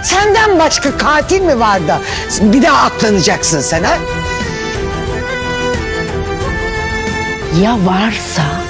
Senden başka katil mi var da bir daha aklanacaksın sen ha? Ya varsa?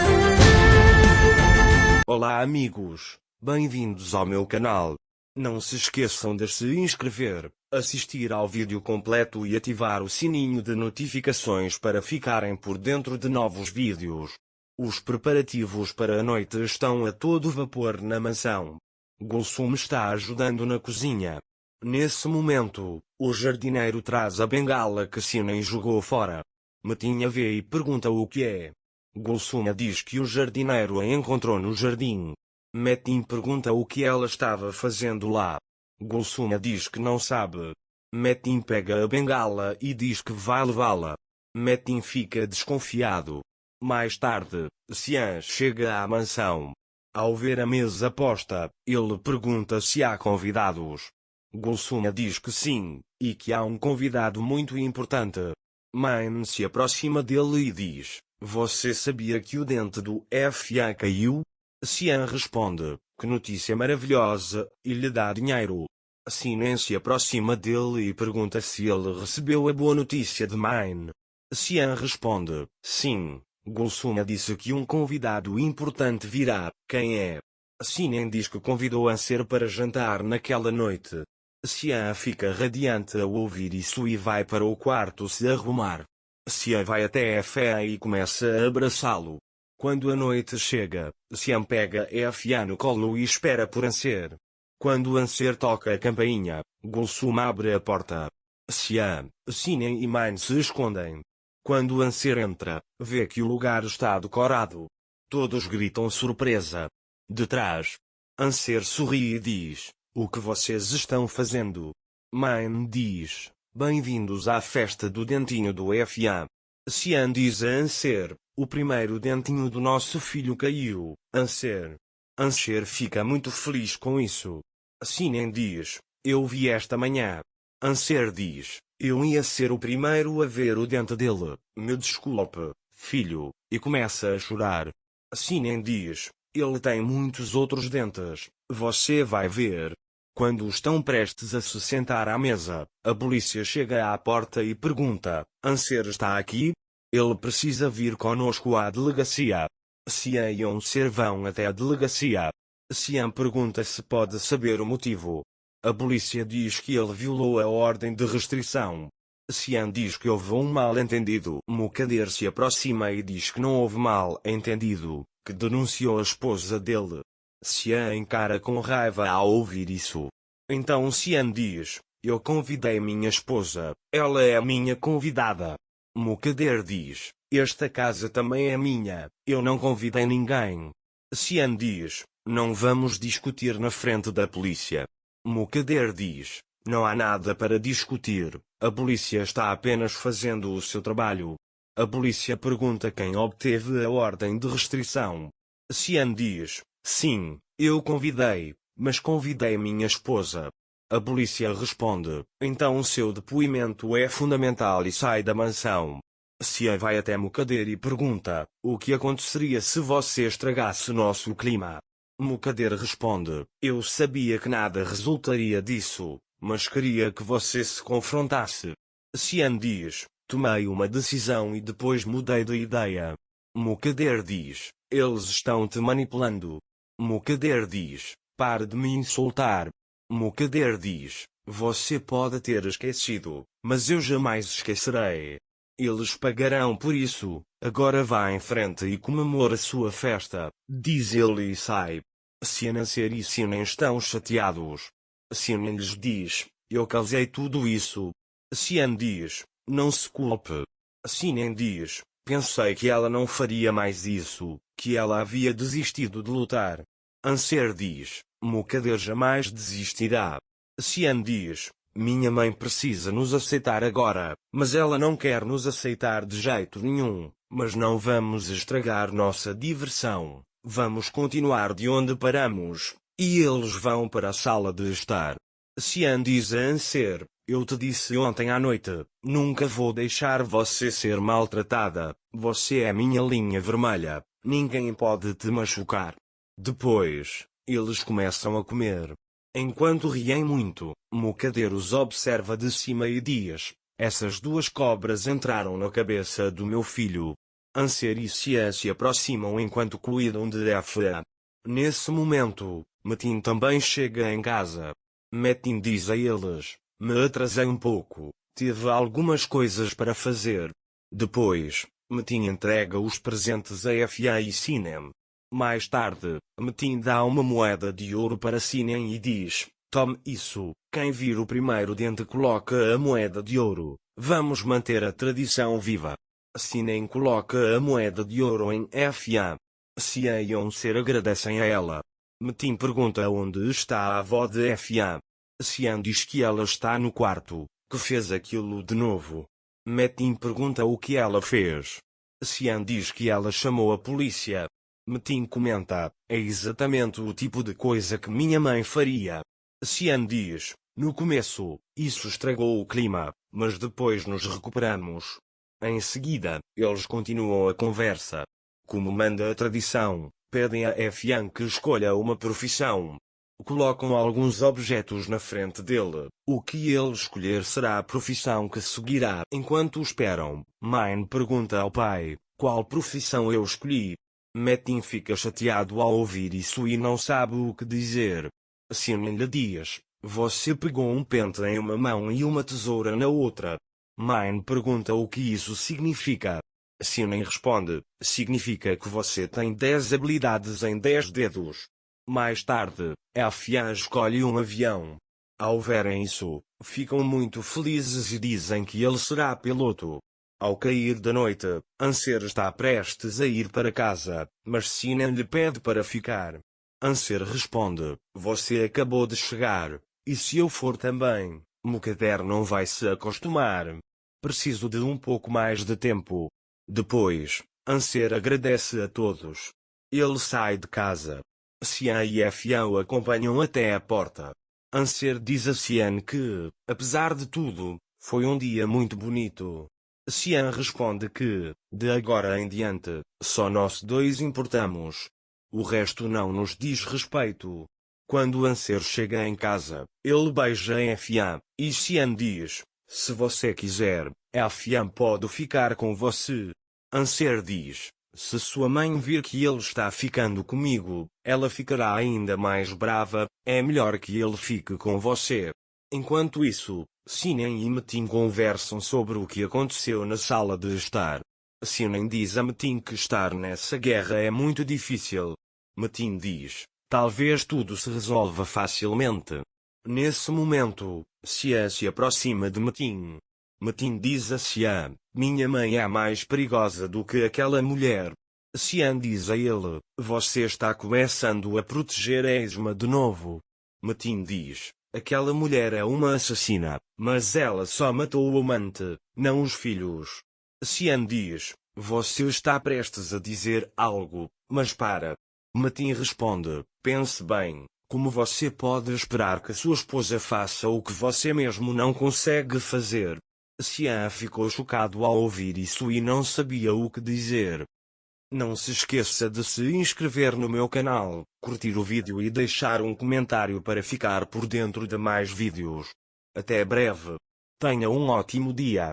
Olá amigos, bem-vindos ao meu canal. Não se esqueçam de se inscrever, assistir ao vídeo completo e ativar o sininho de notificações para ficarem por dentro de novos vídeos. Os preparativos para a noite estão a todo vapor na mansão. Gulsum está ajudando na cozinha. Nesse momento, o jardineiro traz a bengala que Sinem jogou fora. Metinha vê e pergunta o que é. Gulsum diz que o jardineiro a encontrou no jardim. Metin pergunta o que ela estava fazendo lá. Gulsum diz que não sabe. Metin pega a bengala e diz que vai levá-la. Metin fica desconfiado. Mais tarde, Xian chega à mansão. Ao ver a mesa posta, ele pergunta se há convidados. Gulsum diz que sim, e que há um convidado muito importante. Mine se aproxima dele e diz: "Você sabia que o dente do Fian caiu?" Xian responde: "Que notícia maravilhosa", e lhe dá dinheiro. Sinem se aproxima dele e pergunta se ele recebeu a boa notícia de Mine. Xian responde: "Sim." Gulsum disse que um convidado importante virá. Quem é? Sinem diz que convidou Anser para jantar naquela noite. Xian fica radiante ao ouvir isso e vai para o quarto se arrumar. Xian vai até Fian e começa a abraçá-lo. Quando a noite chega, Xian pega Fian no colo e espera por Anser. Quando Anser toca a campainha, Gulsum abre a porta. Xian, Sinem e Mine se escondem. Quando Anser entra, vê que o lugar está decorado. Todos gritam surpresa. De trás, Anser sorri e diz: "O que vocês estão fazendo?" Mine diz: "Bem-vindos à festa do dentinho do Fian." Xian diz a Anser: "O primeiro dentinho do nosso filho caiu." Anser fica muito feliz com isso. Sinem diz: "Eu vi esta manhã." Anser diz: "Eu ia ser o primeiro a ver o dente dele, me desculpe, filho", e começa a chorar. Sinem diz: "Ele tem muitos outros dentes, você vai ver." Quando estão prestes a se sentar à mesa, a polícia chega à porta e pergunta: "Anser está aqui? Ele precisa vir conosco à delegacia." Xian e Anser vão até a delegacia. Xian pergunta se pode saber o motivo. A polícia diz que ele violou a ordem de restrição. Xian diz que houve um mal-entendido. Mukader se aproxima e diz que não houve mal-entendido, que denunciou a esposa dele. Xian encara com raiva ao ouvir isso. Então Xian diz: "Eu convidei minha esposa, ela é minha convidada." Mukader diz: "Esta casa também é minha, eu não convidei ninguém." Xian diz: "Não vamos discutir na frente da polícia." Mukader diz: "Não há nada para discutir, a polícia está apenas fazendo o seu trabalho." A polícia pergunta quem obteve a ordem de restrição. Xian diz: "Sim, eu convidei, mas convidei minha esposa." A polícia responde: "Então o seu depoimento é fundamental", e sai da mansão. Xian vai até Mukader e pergunta: "O que aconteceria se você estragasse nosso clima?" Mukader responde: "Eu sabia que nada resultaria disso, mas queria que você se confrontasse." Xian diz: "Tomei uma decisão e depois mudei de ideia." Mukader diz: "Eles estão te manipulando." Mukader diz: "Pare de me insultar." Mukader diz: "Você pode ter esquecido, mas eu jamais esquecerei. Eles pagarão por isso, agora vá em frente e comemore sua festa", diz ele e sai. Xian e Sinem estão chateados. Sinem lhes diz: "Eu causei tudo isso." Xian diz: "Não se culpe." Sinem diz: "Pensei que ela não faria mais isso, que ela havia desistido de lutar." Anser diz: "Mukader jamais desistirá." Xian diz: "Minha mãe precisa nos aceitar agora, mas ela não quer nos aceitar de jeito nenhum. Mas não vamos estragar nossa diversão. Vamos continuar de onde paramos, e eles vão para a sala de estar." Xian diz a Anser: "Eu te disse ontem à noite, nunca vou deixar você ser maltratada, você é minha linha vermelha, ninguém pode te machucar." Depois, eles começam a comer. Enquanto riem muito, Mocader os observa de cima e diz: essas duas cobras entraram na cabeça do meu filho. Anser e Cia se aproximam enquanto cuidam de Efra. Nesse momento, Metin também chega em casa. Metin diz a eles: me atrasei um pouco, tive algumas coisas para fazer. Depois, Metin entrega os presentes a Fa e Sinem. Mais tarde, Metin dá uma moeda de ouro para Sinem e diz: tome isso, quem vir o primeiro dente coloca a moeda de ouro, vamos manter a tradição viva. Sinem coloca a moeda de ouro em Fa. Cia e Anser agradecem a ela. Metin pergunta onde está a avó de Fa. Cian diz que ela está no quarto, que fez aquilo de novo. Metin pergunta o que ela fez. Cian diz que ela chamou a polícia. Metin comenta: é exatamente o tipo de coisa que minha mãe faria. Cian diz: no começo, isso estragou o clima, mas depois nos recuperamos. Em seguida, eles continuam a conversa. Como manda a tradição, pedem a Fian que escolha uma profissão. Colocam alguns objetos na frente dele. O que ele escolher será a profissão que seguirá. Enquanto esperam, Mine pergunta ao pai: qual profissão eu escolhi? Metin fica chateado ao ouvir isso e não sabe o que dizer. Sinem lhe diz: você pegou um pente em uma mão e uma tesoura na outra. Mine pergunta o que isso significa. Sinem responde: significa que você tem 10 habilidades em 10 dedos. Mais tarde, Fian escolhe um avião. Ao verem isso, ficam muito felizes e dizem que ele será piloto. Ao cair da noite, Anser está prestes a ir para casa, mas Sinem lhe pede para ficar. Anser responde: você acabou de chegar, e se eu for também, Mocader não vai se acostumar. Preciso de um pouco mais de tempo. Depois, Anser agradece a todos. Ele sai de casa. Cian e Fian o acompanham até a porta. Anser diz a Cian que, apesar de tudo, foi um dia muito bonito. Cian responde que, de agora em diante, só nós dois importamos. O resto não nos diz respeito. Quando Anser chega em casa, ele beija Fian, e Cian diz: se você quiser, Fian pode ficar com você. Anser diz: se sua mãe vir que ele está ficando comigo, ela ficará ainda mais brava, é melhor que ele fique com você. Enquanto isso, Sinem e Metin conversam sobre o que aconteceu na sala de estar. Sinem diz a Metin que estar nessa guerra é muito difícil. Metin diz: talvez tudo se resolva facilmente. Nesse momento, Cia se aproxima de Metin. Metin diz a Cia: minha mãe é mais perigosa do que aquela mulher. Cian diz a ele: você está começando a proteger Esma de novo. Metin diz: aquela mulher é uma assassina, mas ela só matou o amante, não os filhos. Cian diz: você está prestes a dizer algo, mas para. Metin responde: pense bem, como você pode esperar que sua esposa faça o que você mesmo não consegue fazer? Cian ficou chocado ao ouvir isso e não sabia o que dizer. Não se esqueça de se inscrever no meu canal, curtir o vídeo e deixar um comentário para ficar por dentro de mais vídeos. Até breve. Tenha um ótimo dia.